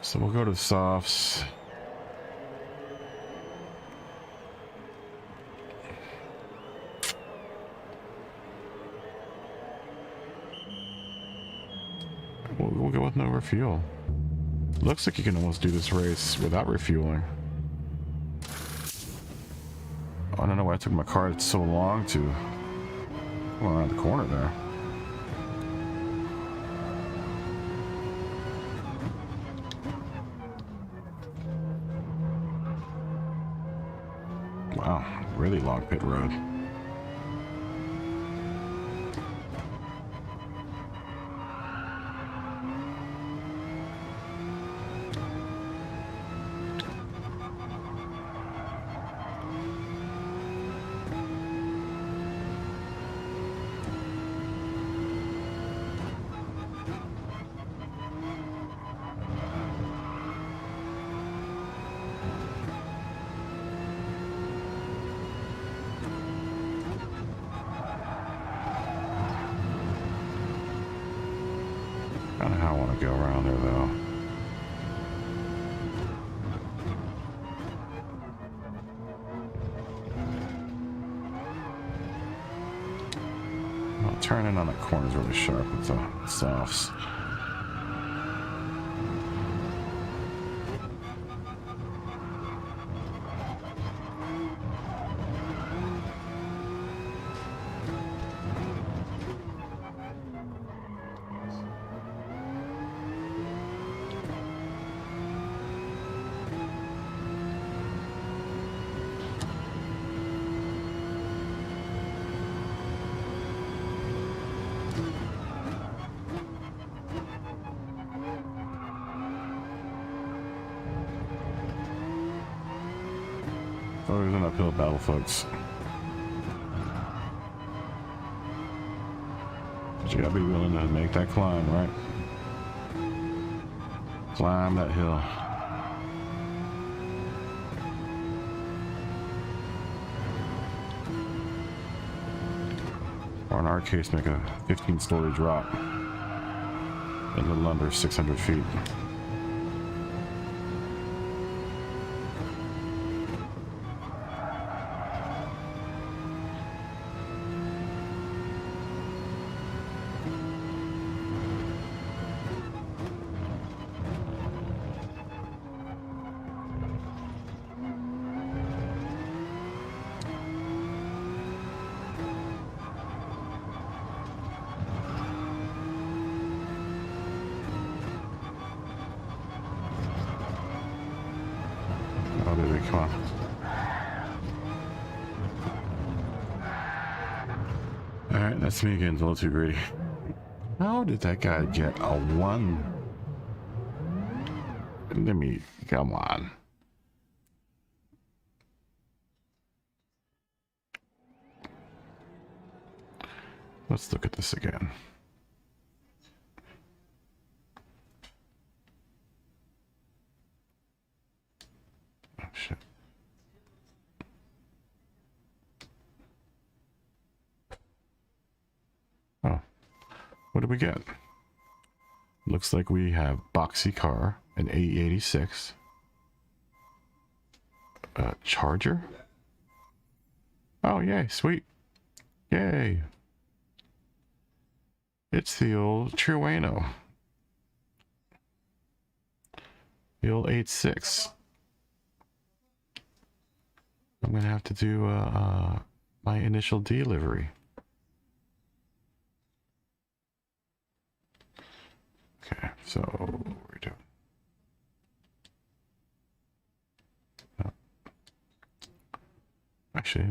So we'll go to softs. We'll go with no refuel. Looks like you can almost do this race without refueling. I don't know why I took my car so long to go around the corner there. Wow, really long pit road. I don't know how I want to go around there though. Well, turning on the corner is really sharp with the softs. Always an uphill battle, folks. But you gotta be willing to make that climb, right? Climb that hill. Or in our case, make a 15-story drop in a little under 600 feet. Oh, baby, come on. Alright, that's me again, a little too greedy. How did that guy get a 1? Let me, come on. Let's look at this again. Oh, shit. Oh, what did we get? Looks like we have boxy car, an 886, a Charger. Oh, yay, sweet. Yay. It's the old Trueno. The old 86. I'm gonna have to do my initial delivery. Okay, so what are we doing? Oh. Actually,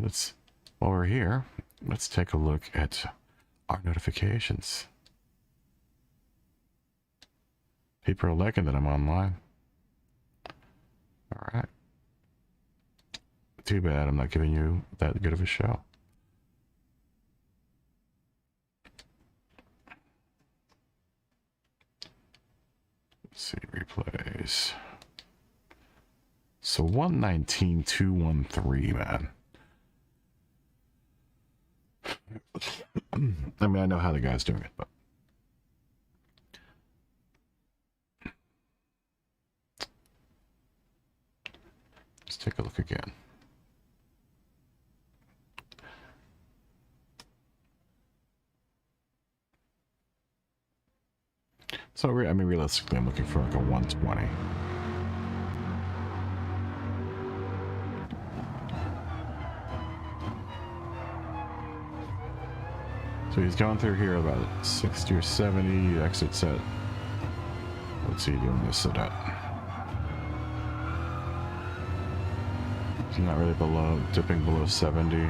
while we're here, let's take a look at our notifications. People are liking that I'm online. All right. Too bad I'm not giving you that good of a show. Let's see, replays. So 119,213, man. I mean, I know how the guy's doing it, but let's take a look again. So, I mean, realistically, I'm looking for like a 120. So he's going through here about 60 or 70, exits at, what's he doing this at? He's not really dipping below 70. They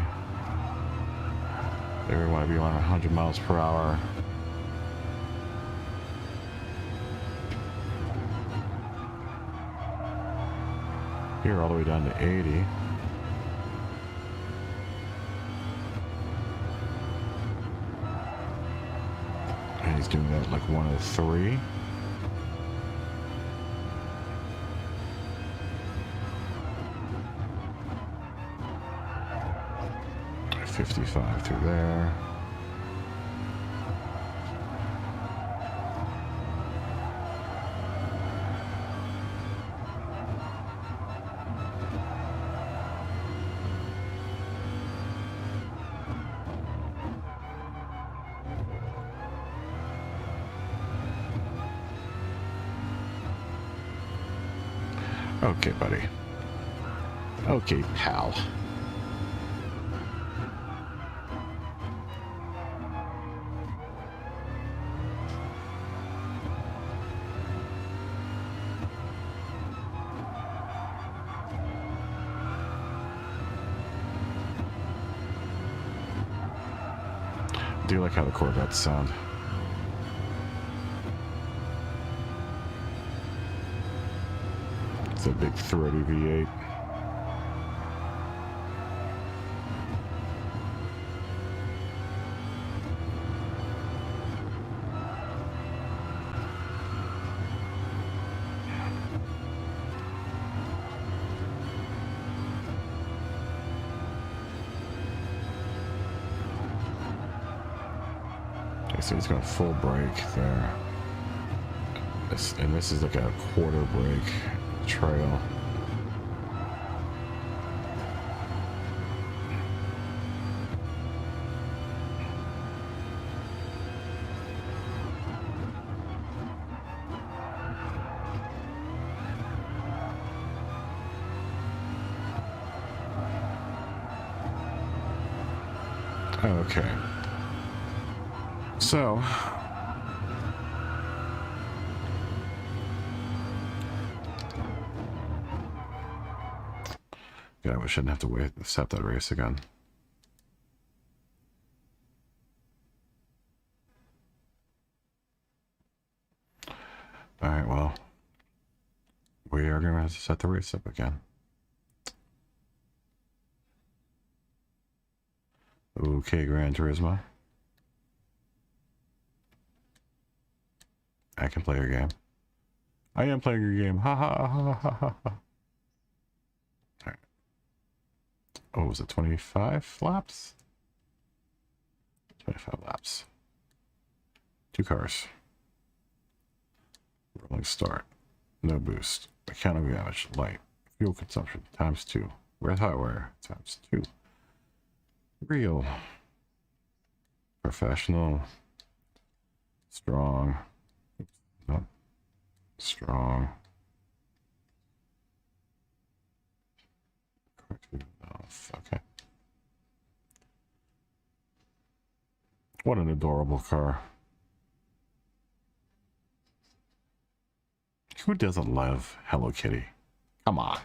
want to be on 100 miles per hour. Here all the way down to 80. And he's doing that like 103. $55 through there. Okay, buddy. Okay, pal. I do like how the Corvettes sound. It's a big throaty V8. So he's going full brake there. And this is like a quarter brake trail. Okay. So yeah, we shouldn't have to wait accept that race again. Alright, well, we are gonna have to set the race up again. Okay, Gran Turismo. I can play your game. I am playing your game. Ha ha ha ha ha ha. Alright. Oh, was it 25 laps? 25 laps. 2 cars. Rolling start. No boost. Mechanical damage. Light. Fuel consumption. Times 2. Red hot wire. Times 2. Real. Professional. Strong. Nope. Strong. Okay. What an adorable car. Who doesn't love Hello Kitty? Come on.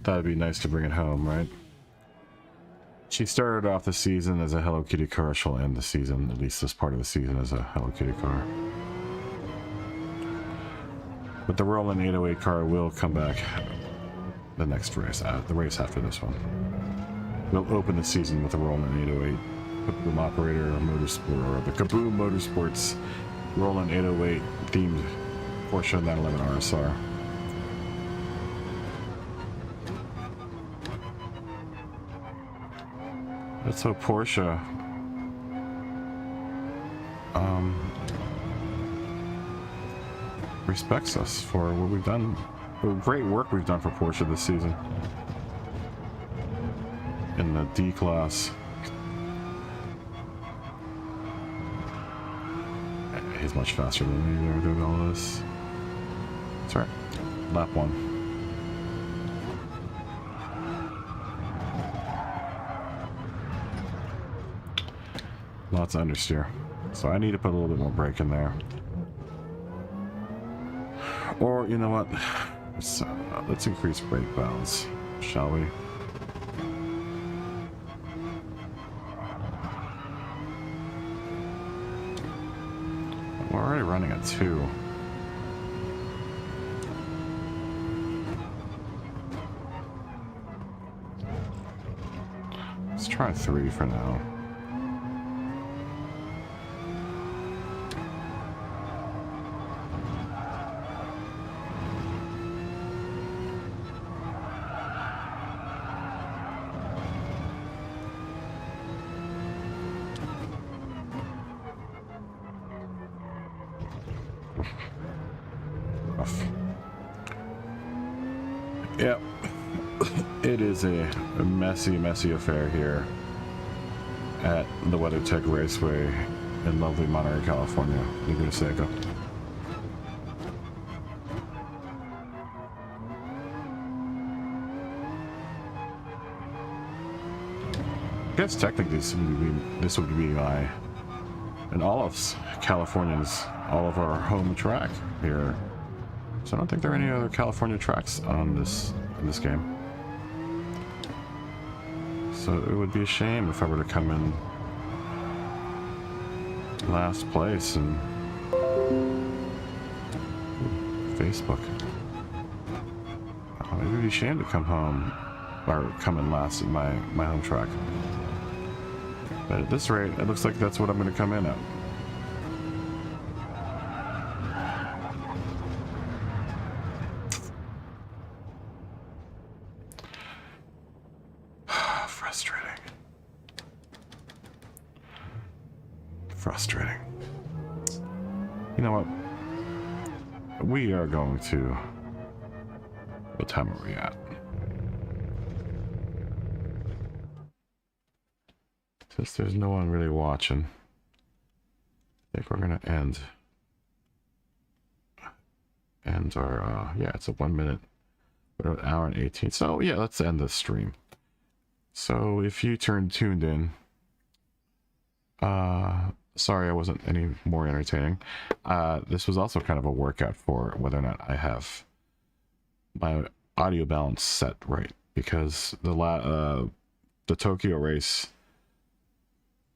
That'd be nice to bring it home, right? She started off the season as a Hello Kitty car. She'll end the season, at least this part of the season, as a Hello Kitty car. But the Roland 808 car will come back the next race, the race after this one. We'll open the season with the Roland 808 Kaboom Operator Motorsport, or the Kaboom Motorsports Roland 808 themed Porsche 911 RSR. Let's hope Porsche respects us for what we've done, the great work we've done for Porsche this season in the D class. He's much faster than me. They're doing all this. That's right. Lap 1. Lots of understeer, so I need to put a little bit more brake in there. Or you know what? Let's increase brake balance, shall we? We're already running at 2. Let's try 3 for now. Yep, it is a messy affair here at the WeatherTech Raceway in lovely Monterey, California, Laguna Seca. I guess technically this would be my, and all of California's, all of our home track here. So I don't think there are any other California tracks on in this game. So it would be a shame if I were to come in last place and Facebook. It would be a shame to come home or come in last at my home track. But at this rate, it looks like that's what I'm going to come in at. frustrating. You know what? We are going to... What time are we at? Since there's no one really watching, I think we're gonna end our yeah, it's a 1 minute, we're at an hour and 18. So yeah, let's end this stream. So if you tuned in, sorry I wasn't any more entertaining. This was also kind of a workout for whether or not I have my audio balance set right, because the Tokyo race,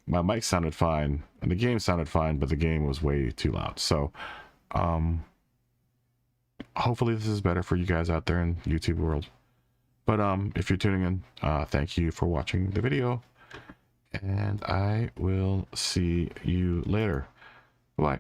my mic sounded fine and the game sounded fine, but the game was way too loud. So hopefully this is better for you guys out there in YouTube world. But if you're tuning in, thank you for watching the video, and I will see you later. Bye.